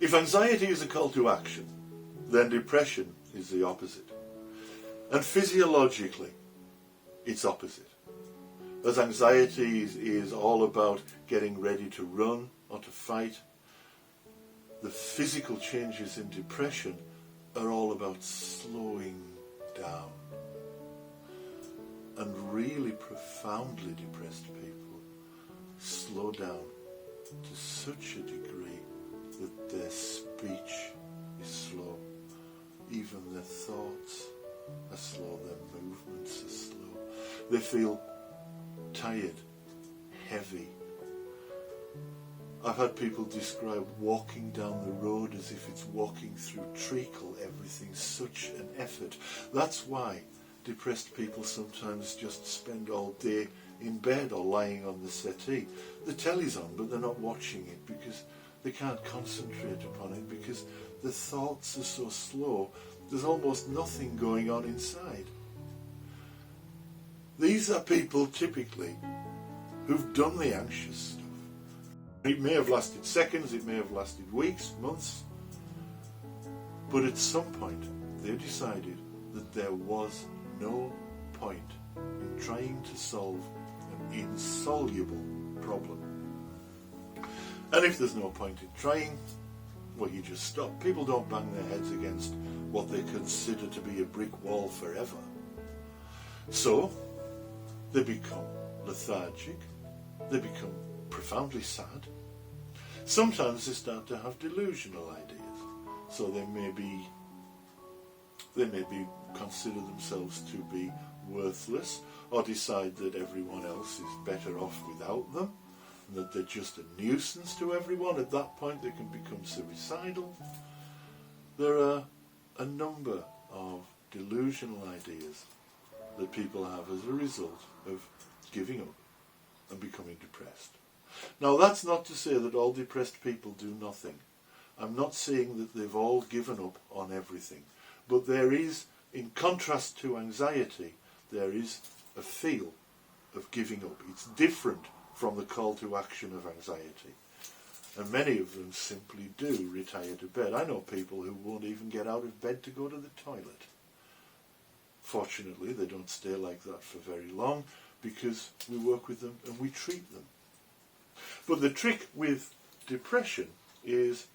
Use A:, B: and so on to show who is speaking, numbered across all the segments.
A: If anxiety is a call to action, then depression is the opposite. And physiologically, it's opposite. As anxiety is all about getting ready to run or to fight, the physical changes in depression are all about slowing down. And really profoundly depressed people slow down to such a degree that their speech is slow. Even their thoughts are slow, their movements are slow. They feel tired, heavy. I've had people describe walking down the road as if it's walking through treacle. Everything's such an effort. That's why depressed people sometimes just spend all day in bed or lying on the settee. The telly's on, but they're not watching it because they can't concentrate upon it, because the thoughts are so slow, there's almost nothing going on inside. These are people typically who've done the anxious stuff. It may have lasted seconds, it may have lasted weeks, months, but at some point they decided that there was no point in trying to solve an insoluble problem. And if there's no point in trying, well, you just stop. People don't bang their heads against what they consider to be a brick wall forever. So they become lethargic, they become profoundly sad. Sometimes they start to have delusional ideas. So they may consider themselves to be worthless, or decide that everyone else is better off without them, and that they're just a nuisance to everyone. At that point they can become suicidal. There are a number of delusional ideas that people have as a result of giving up and becoming depressed. Now, that's not to say that all depressed people do nothing. I'm not saying that they've all given up on everything. But there is, in contrast to anxiety, there is a feel of giving up. It's different from the call to action of anxiety. And many of them simply do retire to bed. I know people who won't even get out of bed to go to the toilet. Fortunately, they don't stay like that for very long, because we work with them and we treat them. But the trick with depression is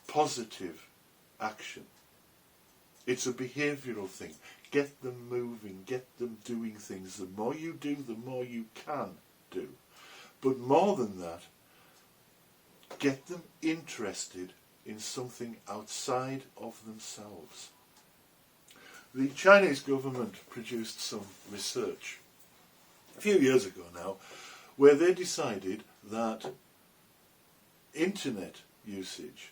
A: positive action. It's a behavioural thing. Get them moving, get them doing things. The more you do, the more you can do. But more than that, get them interested in something outside of themselves. The Chinese government produced some research a few years ago now, where they decided that internet usage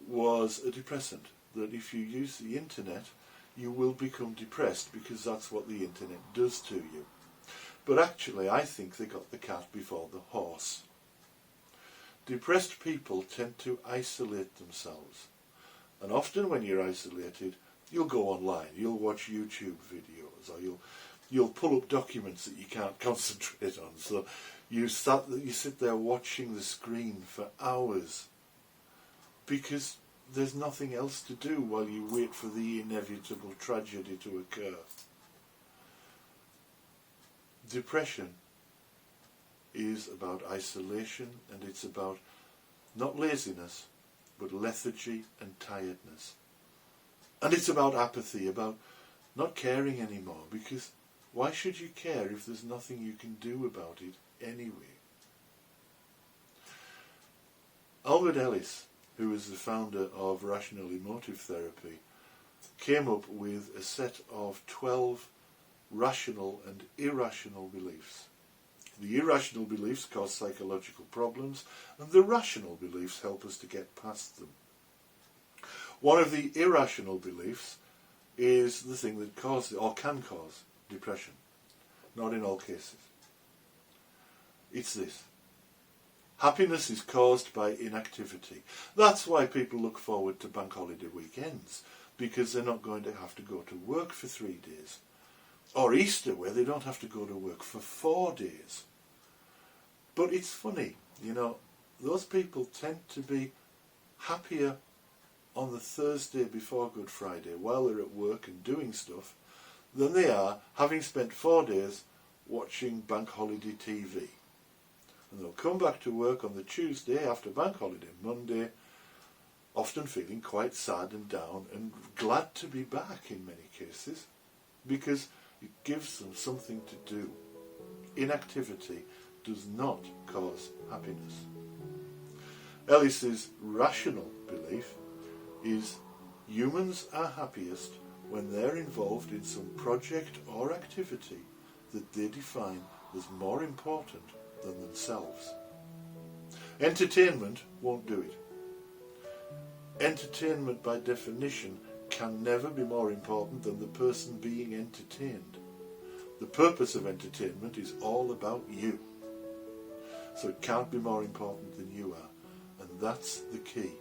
A: was a depressant. That if you use the internet, you will become depressed, because that's what the internet does to you. But actually, I think they got the cat before the horse. Depressed people tend to isolate themselves. And often when you're isolated, you'll go online, you'll watch YouTube videos, or you'll pull up documents that you can't concentrate on. So you sit there watching the screen for hours, because there's nothing else to do while you wait for the inevitable tragedy to occur. Depression is about isolation, and it's about not laziness, but lethargy and tiredness. And it's about apathy, about not caring anymore, because why should you care if there's nothing you can do about it anyway? Albert Ellis, who is the founder of rational emotive therapy, came up with a set of 12 rational and irrational beliefs. The irrational beliefs cause psychological problems, and the rational beliefs help us to get past them. One of the irrational beliefs is the thing that causes, or can cause, depression. Not in all cases. It's this. Happiness is caused by inactivity. That's why people look forward to bank holiday weekends, because they're not going to have to go to work for 3 days. Or Easter, where they don't have to go to work for 4 days. But it's funny, those people tend to be happier on the Thursday before Good Friday while they're at work and doing stuff than they are having spent 4 days watching bank holiday TV. And they'll come back to work on the Tuesday after bank holiday Monday, often feeling quite sad and down and glad to be back in many cases, because it gives them something to do. Inactivity does not cause happiness. Ellis's rational belief is humans are happiest when they're involved in some project or activity that they define as more important than themselves. Entertainment won't do it. Entertainment, by definition, can never be more important than the person being entertained. The purpose of entertainment is all about you. So it can't be more important than you are. And that's the key.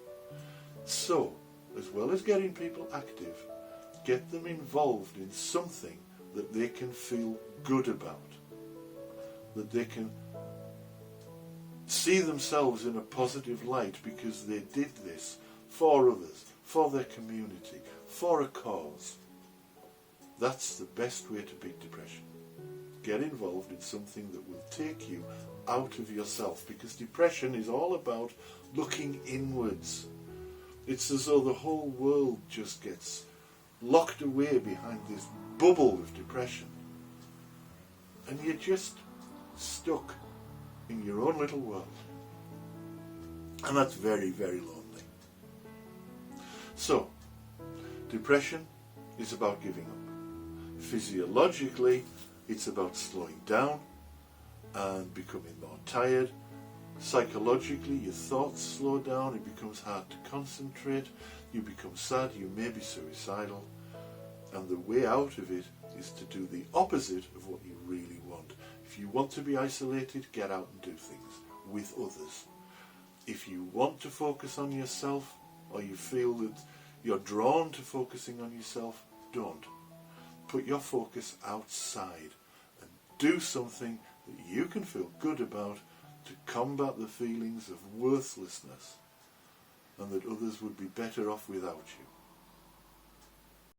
A: So, as well as getting people active, get them involved in something that they can feel good about. That they can see themselves in a positive light because they did this for others, for their community, for a cause. That's the best way to beat depression. Get involved in something that will take you out of yourself, because depression is all about looking inwards. It's as though the whole world just gets locked away behind this bubble of depression, and you're just stuck in your own little world, and that's very, very lonely. So, depression is about giving up. Physiologically, it's about slowing down and becoming more tired. Psychologically, your thoughts slow down, it becomes hard to concentrate, you become sad, you may be suicidal, and the way out of it is to do the opposite of what you really want. If you want to be isolated, get out and do things with others. If you want to focus on yourself, or you feel that you're drawn to focusing on yourself, don't. Put your focus outside and do something that you can feel good about to combat the feelings of worthlessness and that others would be better off without you.